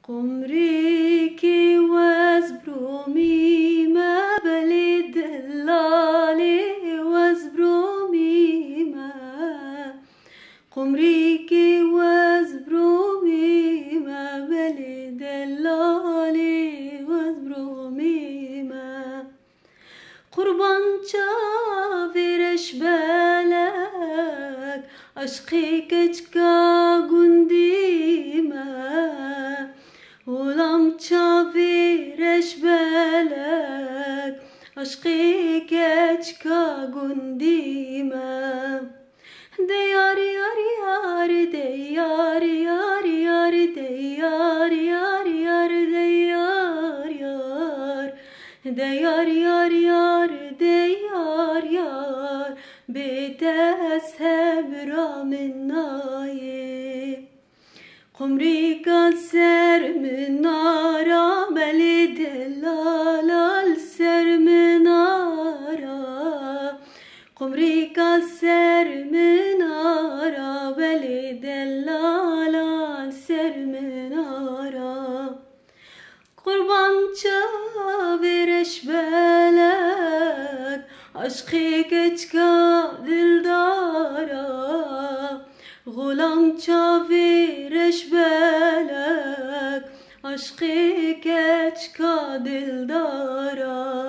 قمري كي وزبرومي ما بلد اللالي وزبرومي ما قمري كي وزبرومي ما بلد اللالي وزبرومي ما قربان çavireş belek aşkı keçka gundime ulam çavireş belek aşkı keçka gundime de yar yar yar de yar yar yar de yar yar yar de yar yar de yar yar yar de yar yar betesebra minnaye قمري كسر منارة بلد اللال سر منارة قمري كسر منارة بلد اللال سر منارة قربان çavireş belek aşkı keçka dildara Gulam çavireş belek aşkı keçka dildara